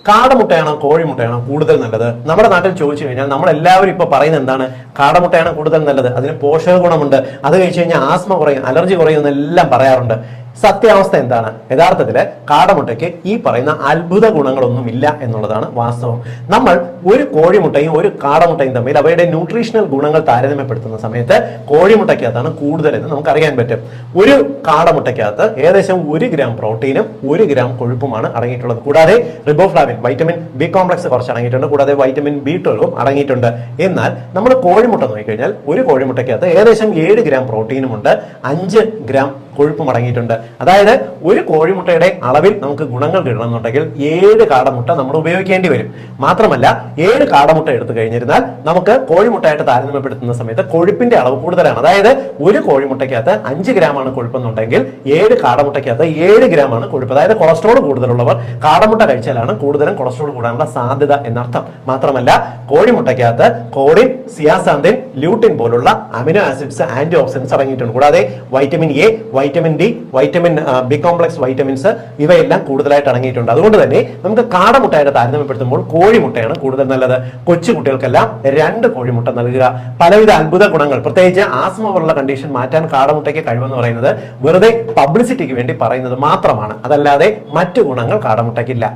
കാടമുട്ടയാണോ കോഴിമുട്ടയാണോ കൂടുതൽ നല്ലത്? നമ്മുടെ നാട്ടിൽ ചോദിച്ചു കഴിഞ്ഞാൽ നമ്മളെല്ലാവരും ഇപ്പൊ പറയുന്നത് എന്താണ്? കാടമുട്ടയാണ് കൂടുതൽ നല്ലത്, അതിന് പോഷക ഗുണമുണ്ട്, അത് കഴിച്ചു കഴിഞ്ഞാൽ ആസ്മ കുറയും, അലർജി കുറയും എന്നെല്ലാം പറയാറുണ്ട്. സത്യാവസ്ഥ എന്താണ്? യഥാർത്ഥത്തില് കാടമുട്ടയ്ക്ക് ഈ പറയുന്ന അത്ഭുത ഗുണങ്ങളൊന്നും ഇല്ല എന്നുള്ളതാണ് വാസ്തവം. നമ്മൾ ഒരു കോഴിമുട്ടയും ഒരു കാടമുട്ടയും തമ്മിൽ അവയുടെ ന്യൂട്രീഷണൽ ഗുണങ്ങൾ താരതമ്യപ്പെടുത്തുന്ന സമയത്ത് കോഴിമുട്ടയ്ക്കകത്താണ് കൂടുതലെന്ന് നമുക്ക് അറിയാൻ പറ്റും. ഒരു കാടമുട്ടയ്ക്കകത്ത് ഏകദേശം 1 ഗ്രാം പ്രോട്ടീനും 1 ഗ്രാം കൊഴുപ്പുമാണ് അടങ്ങിയിട്ടുള്ളത്. കൂടാതെ റിബോഫ്ലാവിൻ, വൈറ്റമിൻ ബി കോംപ്ലക്സ് കുറച്ച് അടങ്ങിയിട്ടുണ്ട്, കൂടാതെ വൈറ്റമിൻ B12 അടങ്ങിയിട്ടുണ്ട്. എന്നാൽ നമ്മൾ കോഴിമുട്ട നോക്കിക്കഴിഞ്ഞാൽ ഒരു കോഴിമുട്ടയ്ക്കകത്ത് ഏകദേശം 7 ഗ്രാം പ്രോട്ടീനും ഉണ്ട്, 5 ഗ്രാം കൊഴുപ്പും അടങ്ങിയിട്ടുണ്ട്. അതായത് ഒരു കോഴിമുട്ടയുടെ അളവിൽ നമുക്ക് ഗുണങ്ങൾ കിട്ടണമെന്നുണ്ടെങ്കിൽ 7 കാടമുട്ട നമ്മൾ ഉപയോഗിക്കേണ്ടി വരും. മാത്രമല്ല 7 കാടമുട്ട എടുത്തു കഴിഞ്ഞിരുന്നാൽ നമുക്ക് കോഴിമുട്ടയായിട്ട് താരതമ്യപ്പെടുത്തുന്ന സമയത്ത് കൊഴുപ്പിന്റെ അളവ് കൂടുതലാണ്. അതായത് ഒരു കോഴിമുട്ടയ്ക്കകത്ത് 5 ഗ്രാമാണ് കൊഴുപ്പെന്നുണ്ടെങ്കിൽ 7 കാടമുട്ടയ്ക്കകത്ത് 7 ഗ്രാമാണ് കൊഴുപ്പ്. അതായത് കൊളസ്ട്രോൾ കൂടുതലുള്ളവർ കാടമുട്ട കഴിച്ചാലാണ് കൂടുതലും കൊളസ്ട്രോൾ കൂടാനുള്ള സാധ്യത എന്നർത്ഥം. മാത്രമല്ല കോഴിമുട്ടയ്ക്കകത്ത് കോഡിൻ, സിയാസാന്തിൻ, ല്യൂട്ടിൻ പോലുള്ള അമിനോ ആസിഡ്സ്, ആന്റി ഓക്സിഡൻസ് അടങ്ങിയിട്ടുണ്ട്. കൂടാതെ vitamin A, vitamin D, vitamin B complex vitamins ഇവയെല്ലാം കൂടുതലായിട്ട് അടങ്ങിയിട്ടുണ്ട്. അതുകൊണ്ട് തന്നെ നമുക്ക് കാടമുട്ടയായിട്ട് താരതമ്യപ്പെടുത്തുമ്പോൾ കോഴിമുട്ടയാണ് കൂടുതൽ നല്ലത്. കൊച്ചു കുട്ടികൾക്കെല്ലാം 2 കോഴിമുട്ട നൽകുക. പലവിധ അത്ഭുത ഗുണങ്ങൾ, പ്രത്യേകിച്ച് ആസ്മ പോലുള്ള കണ്ടീഷൻ മാറ്റാൻ കാടമുട്ടയ്ക്ക് കഴിവെന്ന് പറയുന്നത് വെറുതെ പബ്ലിസിറ്റിക്ക് വേണ്ടി പറയുന്നത് മാത്രമാണ്. അതല്ലാതെ മറ്റു ഗുണങ്ങൾ കാടമുട്ടയ്ക്കില്ല.